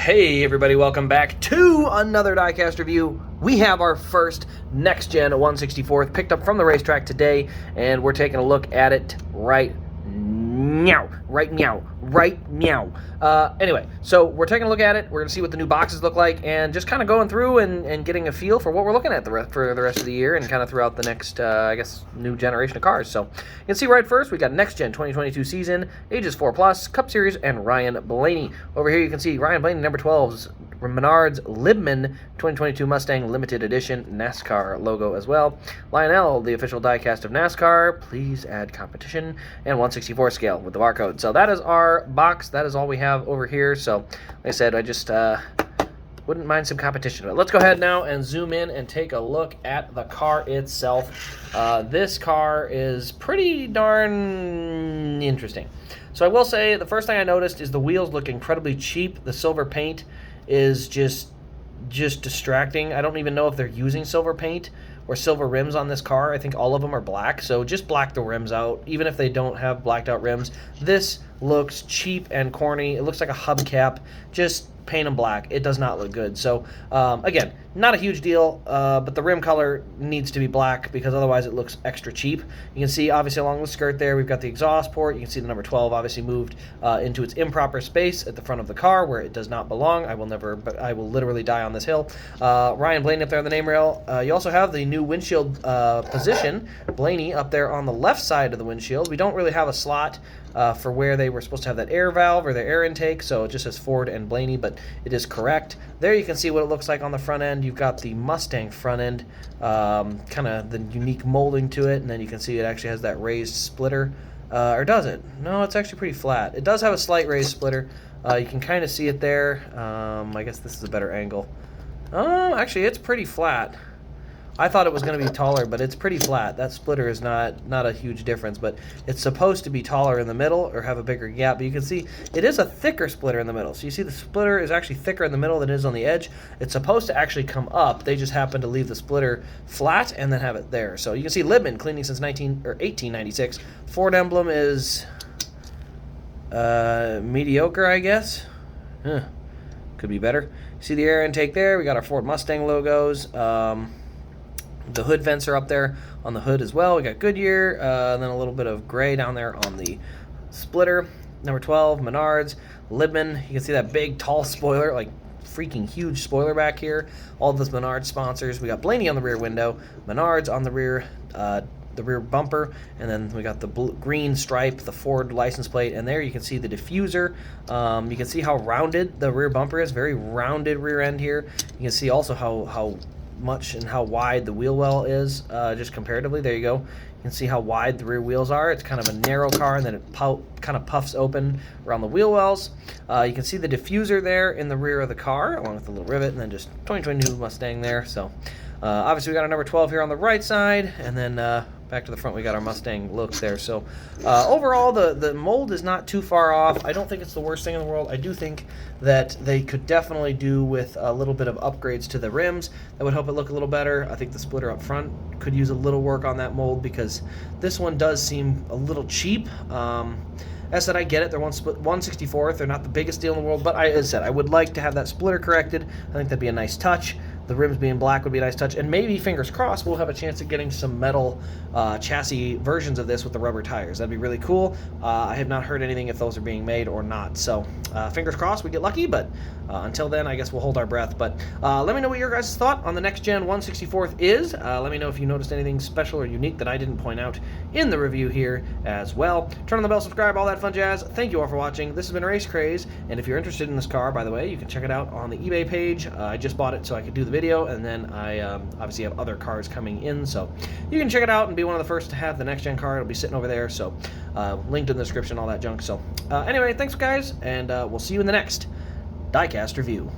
Hey everybody, welcome back to another Diecast review. We have our first next-gen 164th picked up from the racetrack today, and we're taking a look at it right meow. Anyway, so we're taking a look at it. We're going to see what the new boxes look like and just kind of going through and getting a feel for what we're looking at for the rest of the year and kind of throughout the next, I guess, new generation of cars. So you can see right first, we got Next Gen 2022 season, ages 4+, Cup Series, and Ryan Blaney. Over here you can see Ryan Blaney, number 12's Menards Libman 2022 Mustang Limited Edition NASCAR logo as well. Lionel, the official diecast of NASCAR, please add competition, and 1/64 scale with the barcode. So that is our box. That is all we have over here. So like I said, I just wouldn't mind some competition. But let's go ahead now and zoom in and take a look at the car itself. This car is pretty darn interesting. So I will say the first thing I noticed is the wheels look incredibly cheap. The silver paint is just distracting. I don't even know if they're using silver paint or silver rims on this car. I think all of them are black, so just black the rims out. Even if they don't have blacked out rims, this looks cheap and corny. It looks like a hubcap. Just paint them black. It does not look good. So again, not a huge deal, but the rim color needs to be black because otherwise it looks extra cheap. You can see obviously along the skirt there we've got the exhaust port. You can see the number 12 obviously moved into its improper space at the front of the car where it does not belong. I will literally die on this hill. Ryan Blaney up there on the name rail. You also have the new windshield position, Blaney, up there on the left side of the windshield. We don't really have a slot for where they were supposed to have that air valve or their air intake, so it just says Ford and Blaney, but it is correct. There you can see what it looks like on the front end. You've got the Mustang front end, kind of the unique molding to it, and then you can see it actually has that raised splitter. Or does it? No, it's actually pretty flat. It does have a slight raised splitter. You can kind of see it there. I guess this is a better angle. Actually, it's pretty flat. I thought it was going to be taller, but it's pretty flat. That splitter is not a huge difference, but it's supposed to be taller in the middle or have a bigger gap. But you can see it is a thicker splitter in the middle. So you see the splitter is actually thicker in the middle than it is on the edge. It's supposed to actually come up. They just happen to leave the splitter flat and then have it there. So you can see Libman cleaning since 1896. Ford emblem is mediocre, I guess. Could be better. See the air intake there. We got our Ford Mustang logos. The hood vents are up there on the hood as well. We got Goodyear, and then a little bit of gray down there on the splitter. Number 12, Menards, Libman. You can see that big, tall spoiler, like freaking huge spoiler back here. All of those Menards sponsors. We got Blaney on the rear window, Menards on the rear bumper, and then we got the green stripe, the Ford license plate, and there you can see the diffuser. You can see how rounded the rear bumper is, very rounded rear end here. You can see also how much and how wide the wheel well is, just comparatively. There you go. You can see how wide the rear wheels are. It's kind of a narrow car, and then it kind of puffs open around the wheel wells. You can see the diffuser there in the rear of the car, along with the little rivet, and then just 2022 Mustang there. So obviously we got our number 12 here on the right side, and then back to the front we got our Mustang look there. So overall the mold is not too far off. I don't think it's the worst thing in the world. I do think that they could definitely do with a little bit of upgrades to the rims that would help it look a little better. I think the splitter up front could use a little work on that mold because this one does seem a little cheap. As I said, I get it. They're 1/64th. They're not the biggest deal in the world, but as I said, I would like to have that splitter corrected. I think that'd be a nice touch. The rims being black would be a nice touch, and maybe, fingers crossed, we'll have a chance at getting some metal chassis versions of this with the rubber tires. That'd be really cool. I have not heard anything if those are being made or not, so fingers crossed we get lucky, but until then, I guess we'll hold our breath. But let me know what your guys' thought on the Next Gen 1/64th is. Let me know if you noticed anything special or unique that I didn't point out in the review here as well. Turn on the bell, subscribe, all that fun jazz. Thank you all for watching. This has been Race Craze, and if you're interested in this car, by the way, you can check it out on the eBay page. I just bought it so I could do the video, and then I obviously have other cars coming in, so you can check it out and be one of the first to have the Next Gen car. It'll be sitting over there, so linked in the description, all that junk. So anyway, thanks guys, and we'll see you in the next Diecast review.